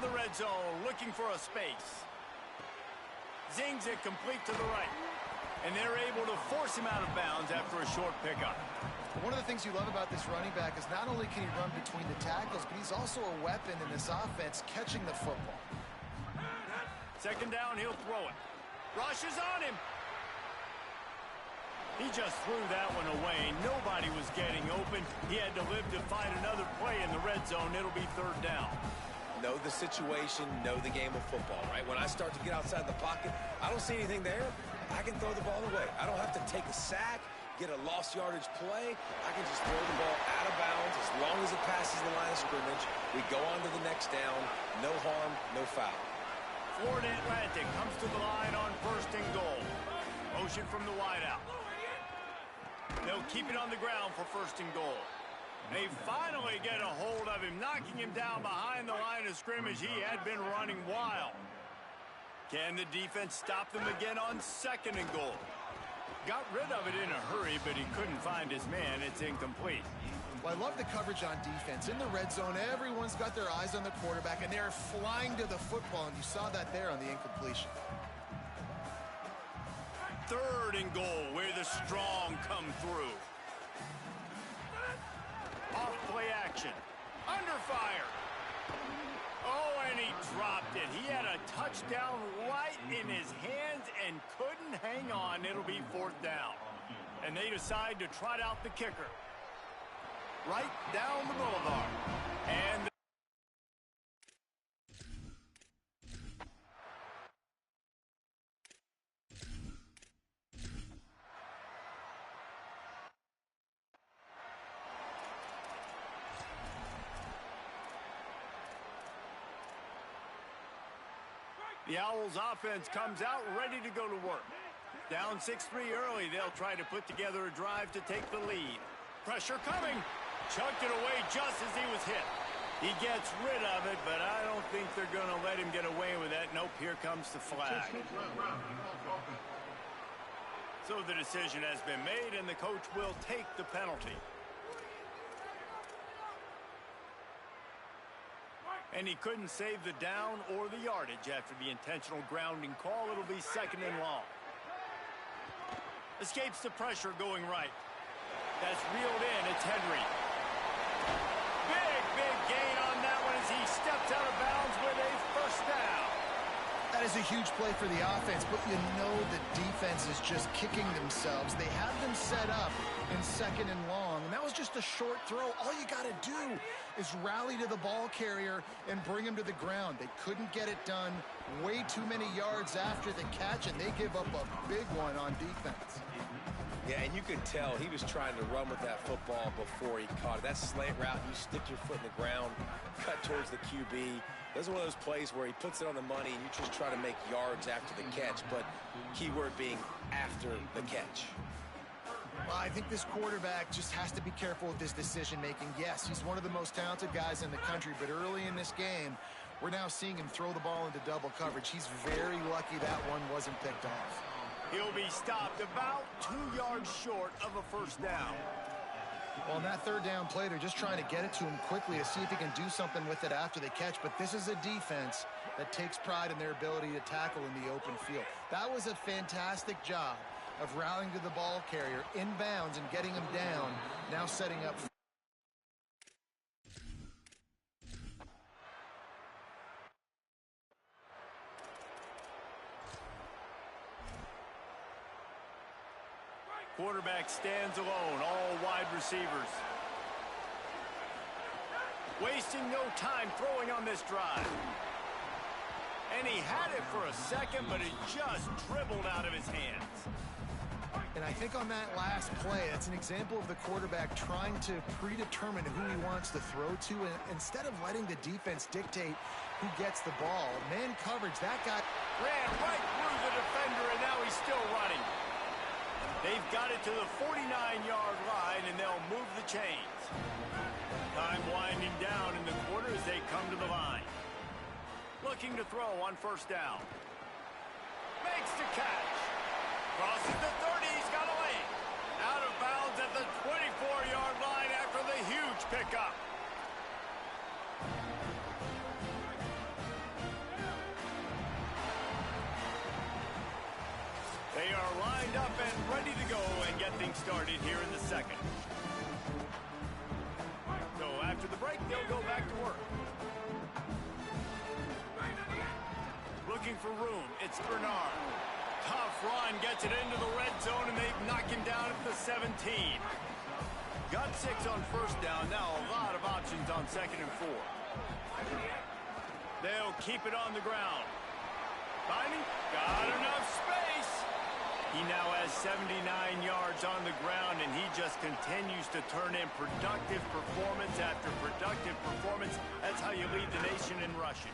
the red zone, looking for a space. Zings it complete to the right. And they're able to force him out of bounds after a short pickup. One of the things you love about this running back is not only can he run between the tackles, but he's also a weapon in this offense catching the football. Second down, he'll throw it. Rush is on him. He just threw that one away. Nobody was getting open. He had to live to find another play in the red zone. It'll be third down. Know the situation, know the game of football, right? When I start to get outside the pocket, I don't see anything there. I can throw the ball away. I don't have to take a sack, get a lost yardage play. I can just throw the ball out of bounds as long as it passes the line of scrimmage. We go on to the next down. No harm, no foul. Florida Atlantic comes to the line on first and goal. Motion from the wideout. They'll keep it on the ground for first and goal. They finally get a hold of him, knocking him down behind the line of scrimmage. He had been running wild. Can the defense stop them again on second and goal? Got rid of it in a hurry, but he couldn't find his man. It's incomplete. Well, I love the coverage on defense. In the red zone, everyone's got their eyes on the quarterback, and they're flying to the football, and you saw that there on the incompletion. Third and goal, where the strong come through. Off play action. Under fire. Oh, and he dropped it. He had a touchdown right in his hands and couldn't hang on. It'll be fourth down. And they decide to trot out the kicker. Right down the boulevard. And the Owls offense comes out ready to go to work. Down 6-3 early, they'll try to put together a drive to take the lead. Pressure coming. Chucked it away just as he was hit. He gets rid of it, but I don't think they're going to let him get away with that. Nope, here comes the flag. So the decision has been made, and the coach will take the penalty. And he couldn't save the down or the yardage after the intentional grounding call. It'll be second and long. Escapes the pressure going right. That's reeled in. It's Henry. Big gain on that one as he steps out of bounds with a first down. That is a huge play for the offense, but you know the defense is just kicking themselves. They have them set up in second and long, and that was just a short throw. All you got to do is rally to the ball carrier and bring him to the ground. They couldn't get it done. Way too many yards after the catch, and they give up a big one on defense. Yeah, and you could tell he was trying to run with that football before he caught it. That slant route, you stick your foot in the ground, cut towards the QB. Those are one of those plays where he puts it on the money and you just try to make yards after the catch, but keyword being after the catch. Well, I think this quarterback just has to be careful with his decision-making. Yes, he's one of the most talented guys in the country, but early in this game, we're now seeing him throw the ball into double coverage. He's very lucky that one wasn't picked off. He'll be stopped about 2 yards short of a first down. Well, on that third down play, they're just trying to get it to him quickly to see if he can do something with it after the catch. But this is a defense that takes pride in their ability to tackle in the open field. That was a fantastic job of rallying to the ball carrier inbounds and getting him down, now setting up. Quarterback stands alone, all wide receivers. Wasting no time throwing on this drive. And he had it for a second, but it just dribbled out of his hands. And I think on that last play, that's an example of the quarterback trying to predetermine who he wants to throw to, and instead of letting the defense dictate who gets the ball. Man coverage, that guy ran right through the defender, and now he's still running. They've got it to the 49-yard line, and they'll move the chains. Time winding down in the quarter as they come to the line. Looking to throw on first down. Makes the catch. Crosses the 30. He's got a lane. Out of bounds at the 24-yard line after the huge pickup. getting started here in the second. So after the break, they'll go back to work. Looking for room, it's Bernard. Tough run, gets it into the red zone, and they knock him down at the 17. Got 6 on first down, now a lot of options on 2nd and 4. They'll keep it on the ground. Finding, got enough space. He now has 79 yards on the ground, and he just continues to turn in productive performance after productive performance. That's how you lead the nation in rushing.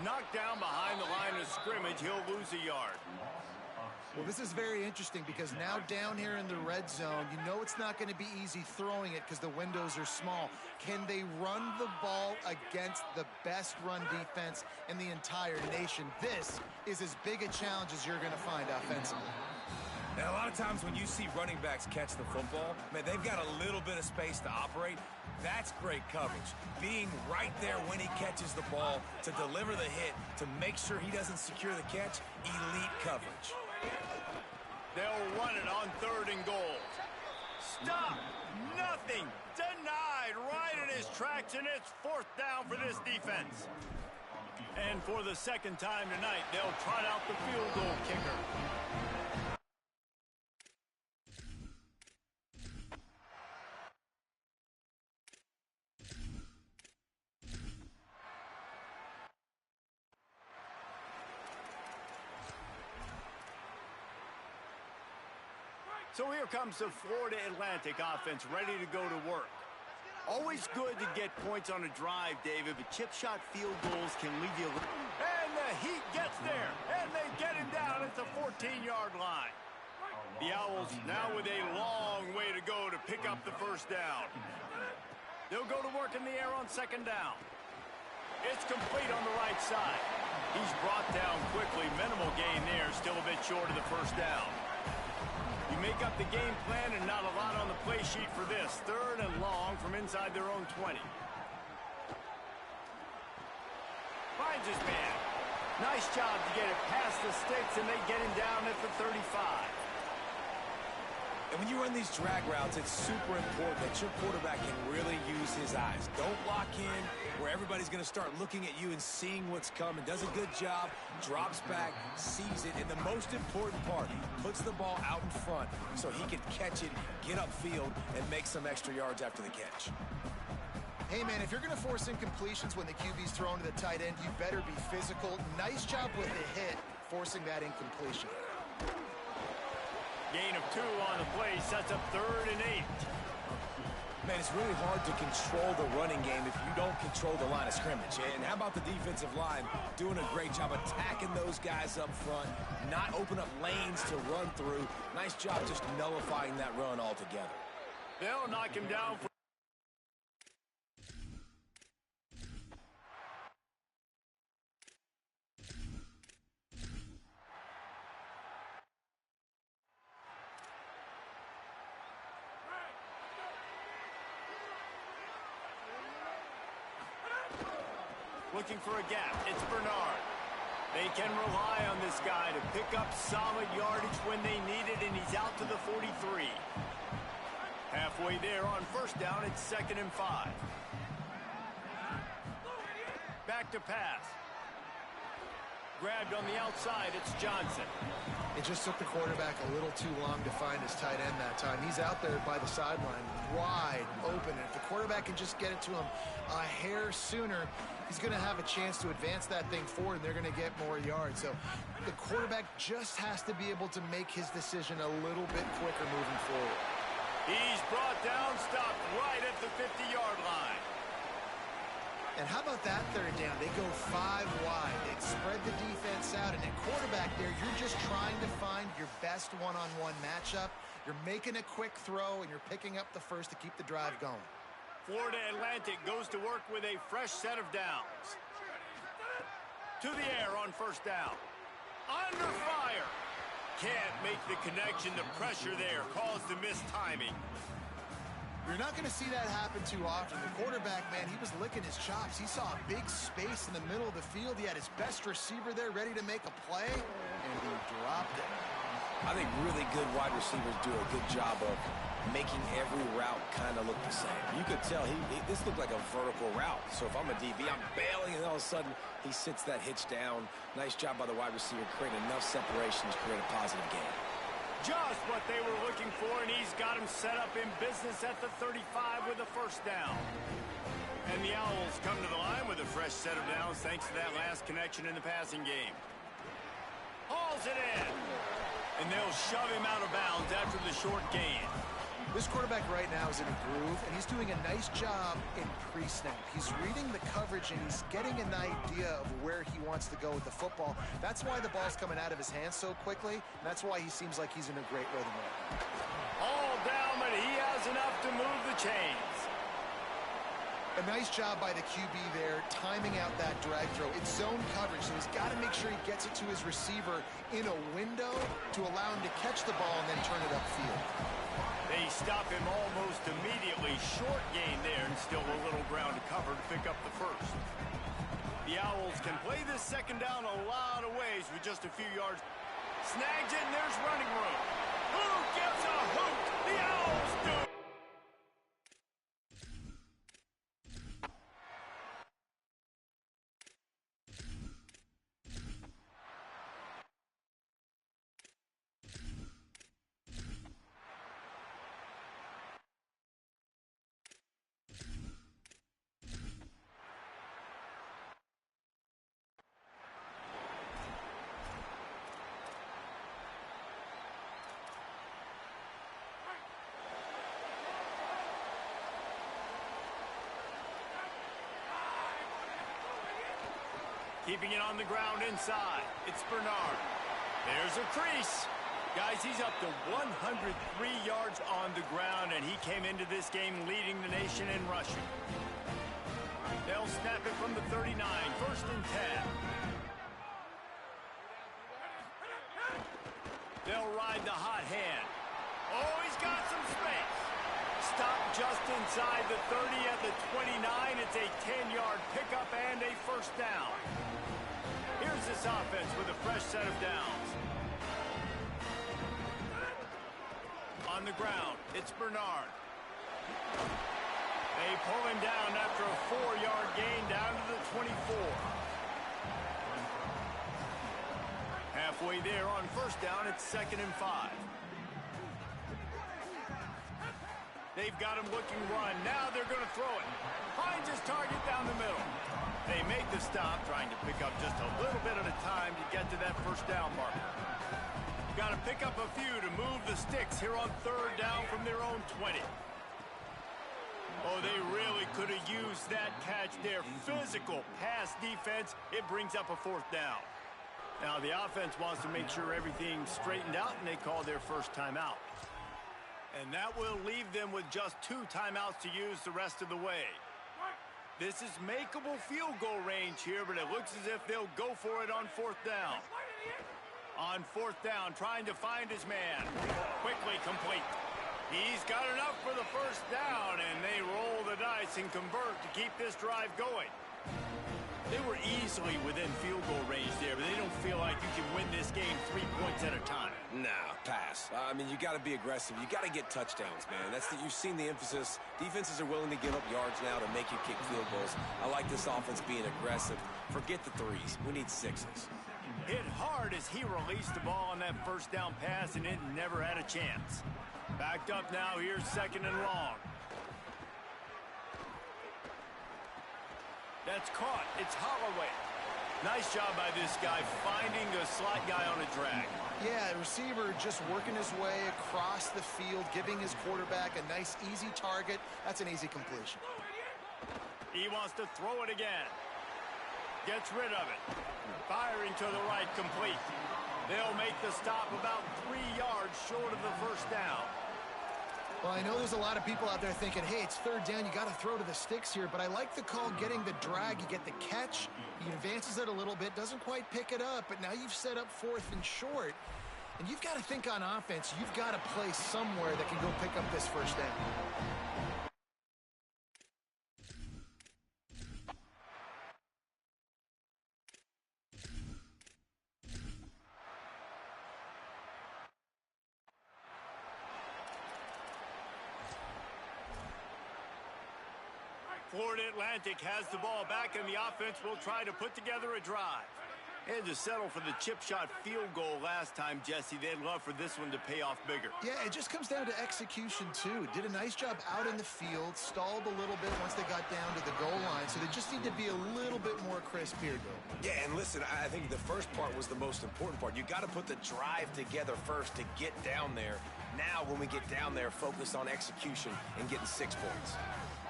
Knocked down behind the line of scrimmage, he'll lose a yard. Well, this is very interesting because now down here in the red zone, you know it's not going to be easy throwing it because the windows are small. Can they run the ball against the best run defense in the entire nation? This is as big a challenge as you're going to find offensively. And a lot of times when you see running backs catch the football, man, they've got a little bit of space to operate. That's great coverage. Being right there when he catches the ball to deliver the hit, to make sure he doesn't secure the catch, elite coverage. They'll run it on 3rd and goal. Stop! Nothing! Denied right in his tracks, and it's 4th down for this defense. And for the 2nd time tonight, they'll trot out the field goal kicker. So here comes the Florida Atlantic offense ready to go to work. Always good to get points on a drive, David, but chip shot field goals can leave you... And the Heat gets there, and they get him down at the 14-yard line. The Owls now with a long way to go to pick up the 1st down. They'll go to work in the air on 2nd down. It's complete on the right side. He's brought down quickly. Minimal gain there, still a bit short of the 1st down. You make up the game plan and not a lot on the play sheet for this. 3rd and long from inside their own 20. Finds his man. Nice job to get it past the sticks, and they get him down at the 35. And when you run these drag routes, it's super important that your quarterback can really use his eyes. Don't lock in where everybody's going to start looking at you and seeing what's coming. Does a good job, drops back, sees it, and the most important part, puts the ball out in front so he can catch it, get upfield, and make some extra yards after the catch. Hey, man, if you're going to force incompletions when the QB's thrown to the tight end, you better be physical. Nice job with the hit, forcing that incompletion. Gain of 2 on the play, sets up 3rd and 8. Man, it's really hard to control the running game if you don't control the line of scrimmage. And how about the defensive line doing a great job attacking those guys up front, not open up lanes to run through. Nice job just nullifying that run altogether. They'll knock him down for... Looking for a gap, it's Bernard. They can rely on this guy to pick up solid yardage when they need it, and he's out to the 43. Halfway there on 1st down, it's 2nd and 5. Back to pass. Grabbed on the outside, it's Johnson. It just took the quarterback a little too long to find his tight end that time. He's out there by the sideline, wide open. And if the quarterback can just get it to him a hair sooner, he's going to have a chance to advance that thing forward, and they're going to get more yards. So the quarterback just has to be able to make his decision a little bit quicker moving forward. He's brought down, stopped right at the 50-yard line. And how about that 3rd down? They go 5 wide. They spread the defense out, and at quarterback there, you're just trying to find your best one-on-one matchup. You're making a quick throw, and you're picking up the 1st to keep the drive going. Florida Atlantic goes to work with a fresh set of downs. To the air on 1st down. Under fire. Can't make the connection. The pressure there caused the missed timing. You're not going to see that happen too often. The quarterback, man, he was licking his chops. He saw a big space in the middle of the field. He had his best receiver there ready to make a play, and he dropped it. I think really good wide receivers do a good job of making every route kind of look the same. You could tell this looked like a vertical route. So if I'm a DB, I'm bailing, and all of a sudden he sits that hitch down. Nice job by the wide receiver, creating enough separation to create a positive gain. Just what they were looking for, and he's got him set up in business at the 35 with a first down. And the Owls come to the line with a fresh set of downs thanks to that last connection in the passing game. Hauls it in. And they'll shove him out of bounds after the short gain. This quarterback right now is in a groove, and he's doing a nice job in pre-snap. He's reading the coverage, and he's getting an idea of where he wants to go with the football. That's why the ball's coming out of his hands so quickly, and that's why he seems like he's in a great rhythm right now. All down, but he has enough to move the chains. A nice job by the QB there, timing out that drag throw. It's zone coverage, so he's got to make sure he gets it to his receiver in a window to allow him to catch the ball and then turn it upfield. They stop him almost immediately. Short gain there, and still a little ground to cover to pick up the first. The Owls can play this second down a lot of ways with just a few yards. Snags it, and there's running room. Who gets a hoot? The Owls do. Keeping it on the ground inside. It's Bernard. There's a crease. Guys, he's up to 103 yards on the ground, and he came into this game leading the nation in rushing. They'll snap it from the 39. First and 10. They'll ride the hot hand. Oh, he's got some space. Stop just inside the 30 at the 29. It's a 10-yard pickup and a first down. Here's this offense with a fresh set of downs. On the ground, it's Bernard. They pull him down after a 4-yard gain down to the 24. Halfway there on first down, it's 2nd and 5. They've got him looking run. Now they're going to throw it. Finds his target down the middle. They make the stop, trying to pick up just a little bit at a time to get to that first down marker. Got to pick up a few to move the sticks here on 3rd down from their own 20. Oh, they really could have used that catch there. Physical pass defense. It brings up a 4th down. Now the offense wants to make sure everything's straightened out, and they call their first timeout. And that will leave them with just 2 timeouts to use the rest of the way. This is makeable field goal range here, but it looks as if they'll go for it on 4th down. On 4th down, trying to find his man. Quickly complete. He's got enough for the first down, and they roll the dice and convert to keep this drive going. They were easily within field goal range there, but they don't feel like you can win this game 3 points at a time. Nah, pass. I mean, you got to be aggressive. You got to get touchdowns, man. You've seen the emphasis. Defenses are willing to give up yards now to make you kick field goals. I like this offense being aggressive. Forget the 3s. We need 6s. Hit hard as he released the ball on that first down pass, and it never had a chance. Backed up now. Here's 2nd and long. That's caught. It's Holloway. Nice job by this guy finding a slot guy on a drag. Yeah, the receiver just working his way across the field, giving his quarterback a nice, easy target. That's an easy completion. He wants to throw it again. Gets rid of it. Firing to the right, complete. They'll make the stop about 3 yards short of the first down. Well, I know there's a lot of people out there thinking, hey, it's 3rd down, you got to throw to the sticks here, but I like the call getting the drag. You get the catch, he advances it a little bit, doesn't quite pick it up, but now you've set up 4th and short, and you've got to think on offense. You've got to play somewhere that can go pick up this first down. Florida Atlantic has the ball back, and the offense will try to put together a drive. They had to settle for the chip shot field goal last time, Jesse. They'd love for this one to pay off bigger. Yeah, it just comes down to execution, too. Did a nice job out in the field, stalled a little bit once they got down to the goal line, so they just need to be a little bit more crisp here, though. Yeah, and listen, I think the first part was the most important part. You got to put the drive together first to get down there. Now, when we get down there, focus on execution and getting 6 points.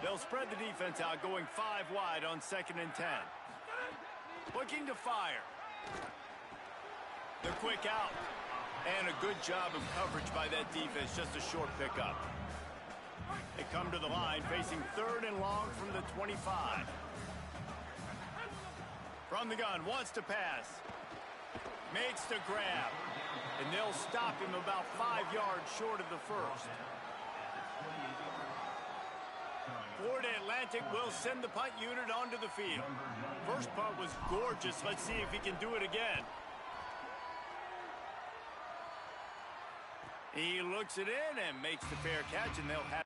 They'll spread the defense out, going 5 wide on 2nd and 10. Looking to fire. The quick out. And a good job of coverage by that defense, just a short pickup. They come to the line, facing 3rd and long from the 25. From the gun, wants to pass. Makes the grab. And they'll stop him about 5 yards short of the first. Florida Atlantic will send the punt unit onto the field. First punt was gorgeous. Let's see if he can do it again. He looks it in and makes the fair catch, and they'll have...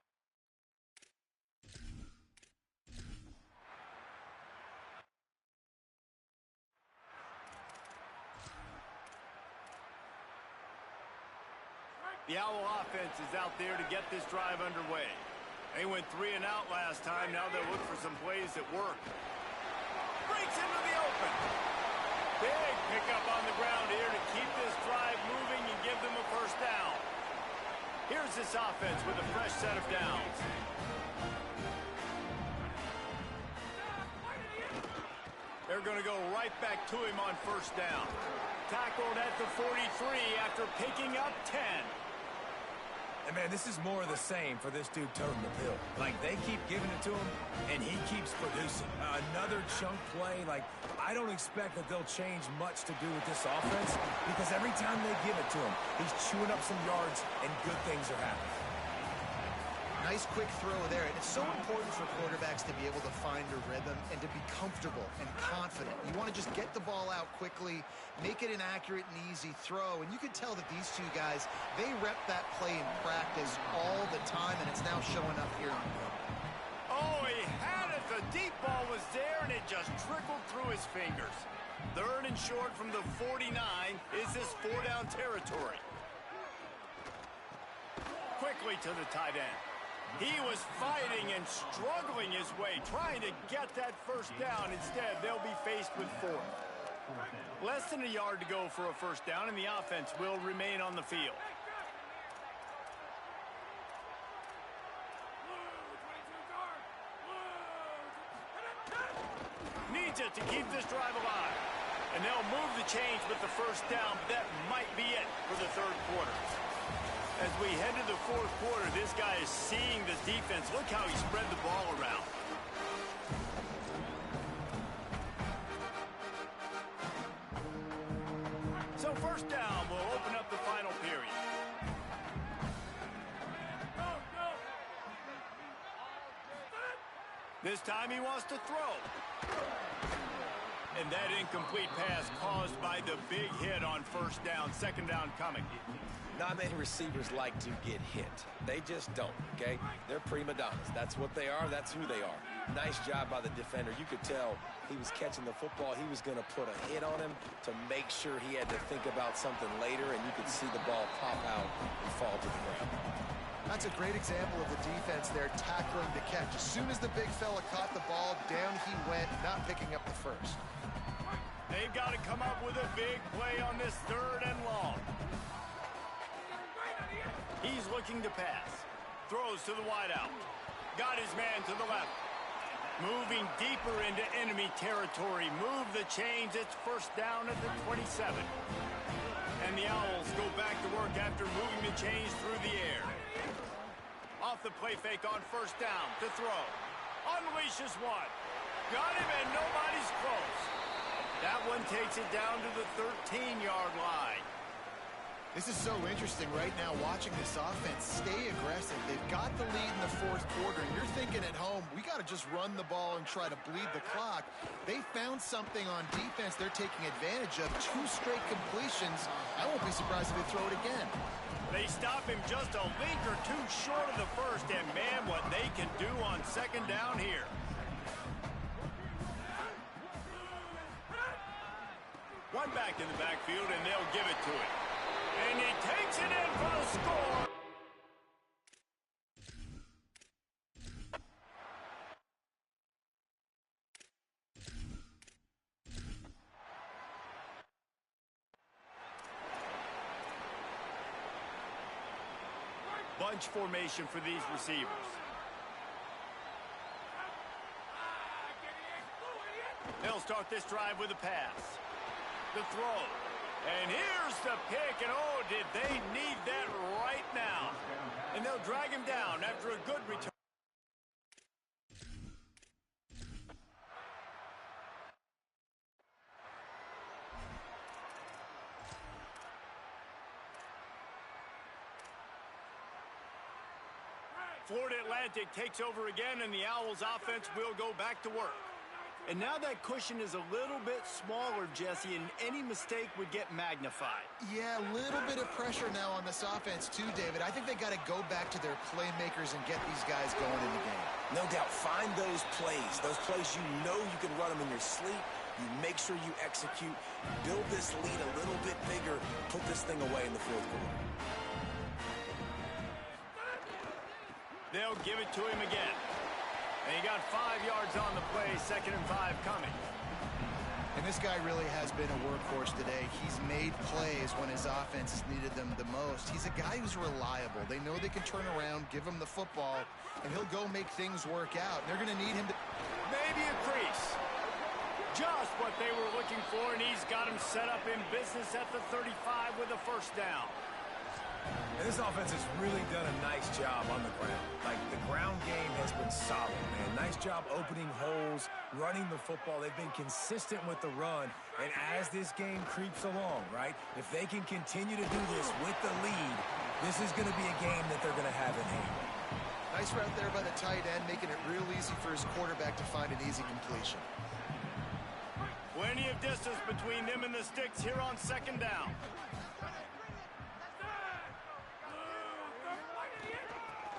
The Owl offense is out there to get this drive underway. They went 3 and out last time. Now they'll look for some plays that work. Breaks into the open. Big pickup on the ground here to keep this drive moving and give them a first down. Here's this offense with a fresh set of downs. They're going to go right back to him on first down. Tackled at the 43 after picking up 10. And, man, this is more of the same for this dude toting the bill. Like, they keep giving it to him, and he keeps producing. Another chunk play. Like, I don't expect that they'll change much to do with this offense because every time they give it to him, he's chewing up some yards, and good things are happening. Nice quick throw there, and it's so important for quarterbacks to be able to find a rhythm and to be comfortable and confident. You want to just get the ball out quickly, make it an accurate and easy throw, and you can tell that these two guys, they rep that play in practice all the time, and it's now showing up here on the field. Oh, he had it. The deep ball was there, and it just trickled through his fingers. 3rd and short from the 49 is this 4-down territory. Quickly to the tight end. He was fighting and struggling his way, trying to get that first down. Instead, they'll be faced with 4th. Less than a yard to go for a first down, and the offense will remain on the field. Needs it to keep this drive alive. And they'll move the chains with the first down, but that might be it for the 3rd quarter. As we head to the 4th quarter, this guy is seeing this defense. Look how he spread the ball around. So 1st down will open up the final period. This time he wants to throw. And that incomplete pass caused by the big hit on first down. 2nd down coming. Not many receivers like to get hit. They just don't, okay? They're prima donnas. That's what they are. That's who they are. Nice job by the defender. You could tell he was catching the football. He was going to put a hit on him to make sure he had to think about something later, and you could see the ball pop out and fall to the ground. That's a great example of the defense there tackling the catch. As soon as the big fella caught the ball, down he went, not picking up the first. They've got to come up with a big play on this 3rd and long. He's looking to pass. Throws to the wideout. Got his man to the left. Moving deeper into enemy territory. Move the chains. It's first down at the 27. And the Owls go back to work after moving the chains through the air. Off the play fake on first down to throw. Unleashes one. Got him and nobody's close. That one takes it down to the 13-yard line. This is so interesting right now watching this offense stay aggressive. They've got the lead in the 4th quarter, and you're thinking at home, we got to just run the ball and try to bleed the clock. They found something on defense they're taking advantage of. 2 straight completions. I won't be surprised if they throw it again. They stop him just a link or 2 short of the first, and man, what they can do on 2nd down here. back in the backfield, and they'll give it to him. And he takes it in for the score. Bunch formation for these receivers. They'll start this drive with a pass. The throw. And here's the pick, and oh, did they need that right now. And they'll drag him down after a good return. Florida Atlantic takes over again, and the Owls offense will go back to work. And now that cushion is a little bit smaller, Jesse, and any mistake would get magnified. Yeah, a little bit of pressure now on this offense too, David. I think they got to go back to their playmakers and get these guys going in the game. No doubt. Find those plays you know you can run them in your sleep. You make sure you execute. Build this lead a little bit bigger. Put this thing away in the fourth quarter. They'll give it to him again. And he got 5 yards on the play, 2nd and 5 coming. And this guy really has been a workhorse today. He's made plays when his offense has needed them the most. He's a guy who's reliable. They know they can turn around, give him the football, and he'll go make things work out. They're going to need him to... Maybe a crease. Just what they were looking for, and he's got him set up in business at the 35 with a first down. And this offense has really done a nice job on the ground. Like, the ground game has been solid, man. Nice job opening holes, running the football. They've been consistent with the run. And as this game creeps along, right, if they can continue to do this with the lead, this is going to be a game that they're going to have in hand. Nice route there by the tight end, making it real easy for his quarterback to find an easy completion. Plenty of distance between them and the sticks here on 2nd down.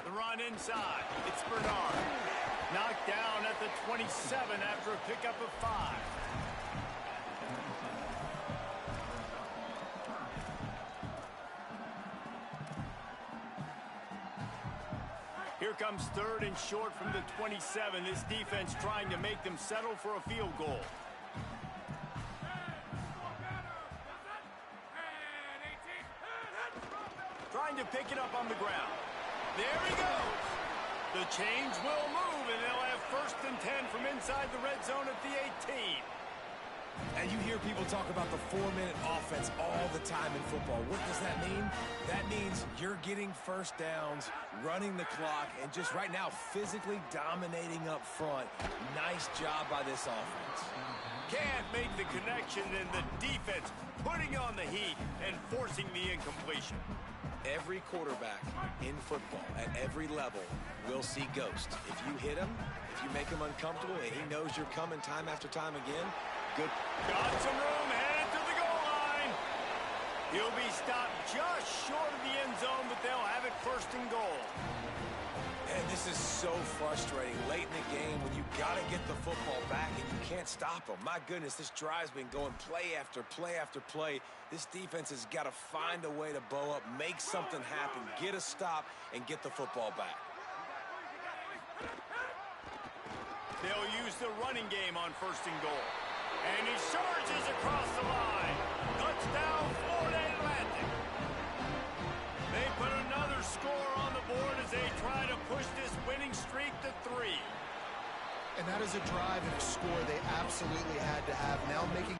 The run inside. It's Bernard. Knocked down at the 27 after a pickup of 5. Here comes 3rd and short from the 27. This defense trying to make them settle for a field goal. Trying to pick it up on the ground. There he goes. The chains will move, and they'll have 1st and 10 from inside the red zone at the 18. And you hear people talk about the 4-minute offense all the time in football. What does that mean? That means you're getting first downs, running the clock, and just right now physically dominating up front. Nice job by this offense. Can't make the connection, and the defense putting on the heat and forcing the incompletion. Every quarterback in football at every level will see ghost. If you hit him, if you make him uncomfortable, and he knows you're coming time after time again, good. Got some room, headed to the goal line. He'll be stopped just short of the end zone, but they'll have it 1st and goal. And this is so frustrating late in the game when you got to get the football back and you can't stop them. My goodness, this drive's been going play after play after play. This defense has got to find a way to bow up, make something happen, get a stop, and get the football back. They'll use the running game on 1st and goal. And he charges across the line. Touchdown, Florida Atlantic. They put another score on the board as they try to push this winning streak to 3. And that is a drive and a score they absolutely had to have. Now making...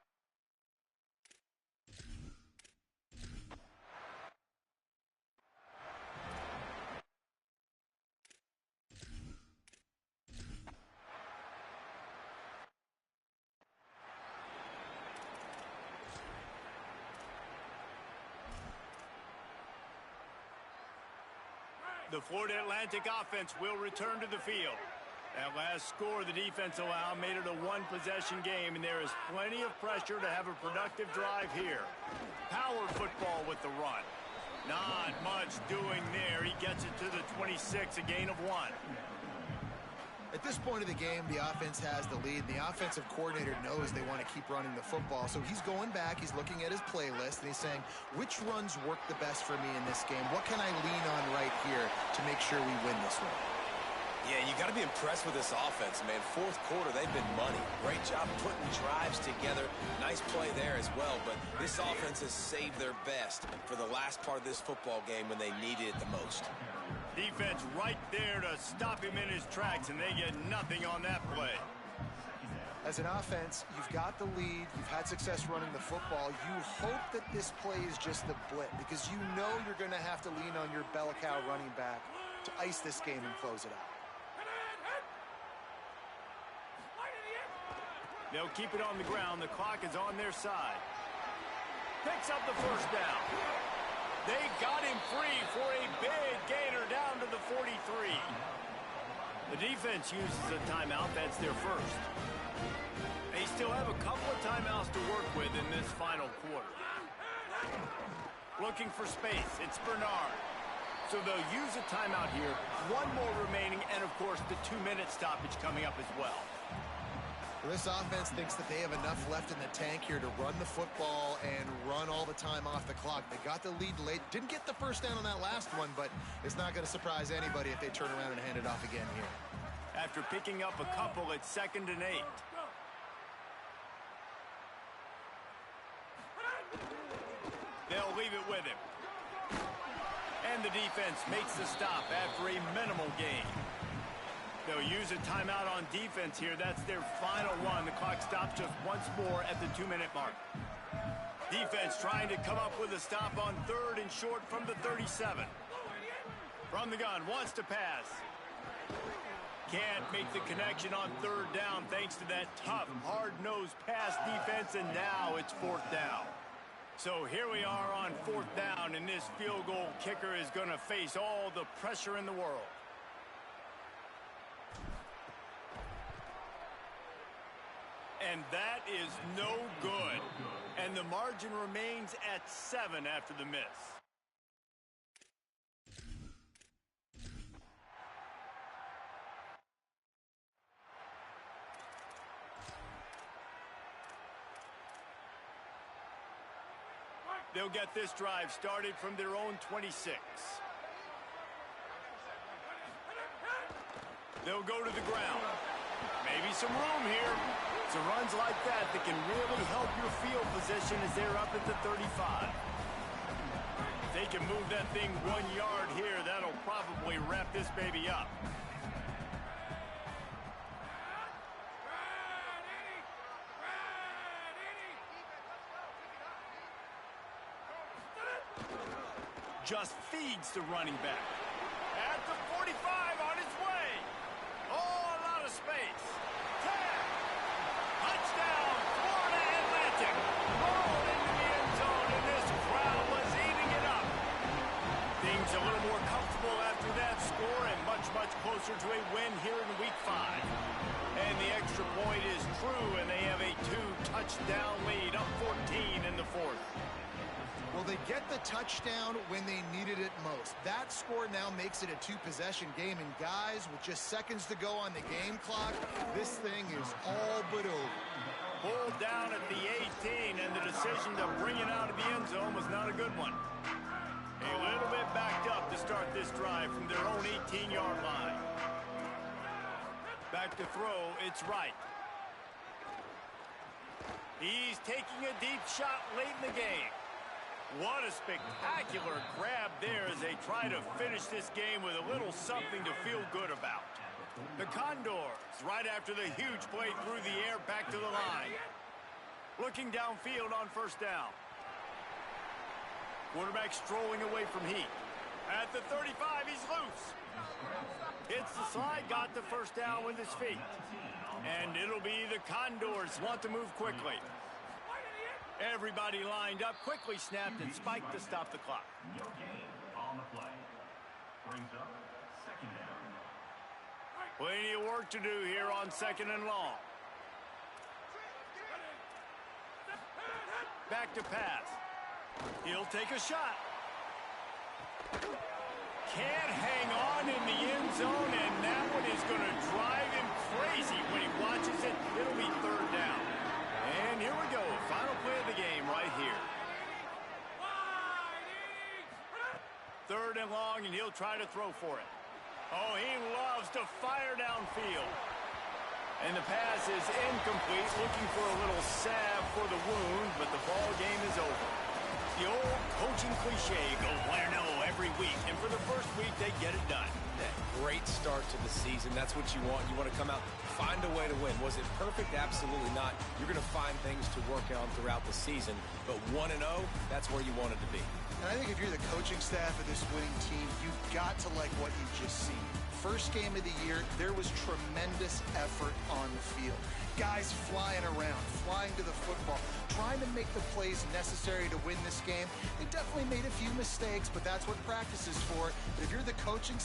The Florida Atlantic offense will return to the field. That last score the defense allowed made it a one-possession game, and there is plenty of pressure to have a productive drive here. Power football with the run. Not much doing there. He gets it to the 26, a gain of 1. At this point of the game, the offense has the lead. The offensive coordinator knows they want to keep running the football. So he's going back, he's looking at his playlist, and he's saying, which runs work the best for me in this game? What can I lean on right here to make sure we win this one? Yeah, you got to be impressed with this offense, man. Fourth quarter, they've been money. Great job putting drives together. Nice play there as well, but this offense has saved their best for the last part of this football game when they needed it the most. Defense right there to stop him in his tracks, and they get nothing on that play. As an offense, you've got the lead, you've had success running the football. You hope that this play is just the blip because you know you're going to have to lean on your bell cow running back to ice this game and close it out. They'll keep it on the ground. The clock is on their side. Picks up the first down. They got him free for a big gainer down to the 43. The defense uses a timeout. That's their first. They still have a couple of timeouts to work with in this final quarter. Looking for space. It's Bernard. So they'll use a timeout here. One more remaining, and of course the 2-minute stoppage coming up as well. This offense thinks that they have enough left in the tank here to run the football and run all the time off the clock. They got the lead late. Didn't get the first down on that last one, but it's not going to surprise anybody if they turn around and hand it off again here. After picking up a couple, it's 2nd and 8. They'll leave it with him. And the defense makes the stop after a minimal gain. They'll use a timeout on defense here. That's their final one. The clock stops just once more at the 2-minute mark. Defense trying to come up with a stop on 3rd and short from the 37. From the gun, wants to pass. Can't make the connection on 3rd down thanks to that tough, hard-nosed pass defense, and now it's 4th down. So here we are on 4th down, and this field goal kicker is going to face all the pressure in the world. And that is no good. And the margin remains at 7 after the miss. They'll get this drive started from their own 26. They'll go to the ground. Maybe some room here. It's runs like that that can really help your field position as they're up at the 35. If they can move that thing 1 yard here, that'll probably wrap this baby up. Just feeds the running back. At the 45 on his way. Oh, a lot of space. Touchdown, Florida Atlantic. Rolled into the end zone, and this crowd was eating it up. Things a little more comfortable after that score and much, much closer to a win here in Week 5. And the extra point is true, and they have a 2-touchdown lead, up 14 in the 4th. Well, they get the touchdown when they needed it most. That score now makes it a 2-possession game. And guys, with just seconds to go on the game clock, this thing is all but over. Pulled down at the 18, and the decision to bring it out of the end zone was not a good one. A little bit backed up to start this drive from their own 18-yard line. Back to throw, it's right. He's taking a deep shot late in the game. What a spectacular grab there as they try to finish this game with a little something to feel good about. The Condors, right after the huge play through the air, back to the line. Looking downfield on 1st down. Quarterback strolling away from heat. At the 35, he's loose. Hits the slide, got the 1st down with his feet. And it'll be the Condors want to move quickly. Everybody lined up, quickly snapped and spiked to stop the clock. On the play. Brings up 2nd down. Plenty of work to do here on 2nd and long. Back to pass. He'll take a shot. Can't hang on in the end zone, and that one is going to drive him crazy when he watches it. It'll be third down. And here we go. Final play of the game right here. Third and long, and he'll try to throw for it. Oh, he loves to fire downfield. And the pass is incomplete, looking for a little salve for the wound, but the ball game is over. The old coaching cliche, go win or no every week. And for the first week, they get it done. That great start to the season. That's what you want. You want to come out, find a way to win. Was it perfect? Absolutely not. You're going to find things to work on throughout the season. But 1-0, that's where you want it to be. And I think if you're the coaching staff of this winning team, you've got to like what you've just seen. First game of the year, there was tremendous effort on the field. Guys flying around, flying to the football, trying to make the plays necessary to win this game. They definitely made a few mistakes, but that's what practice is for. But if you're the coaching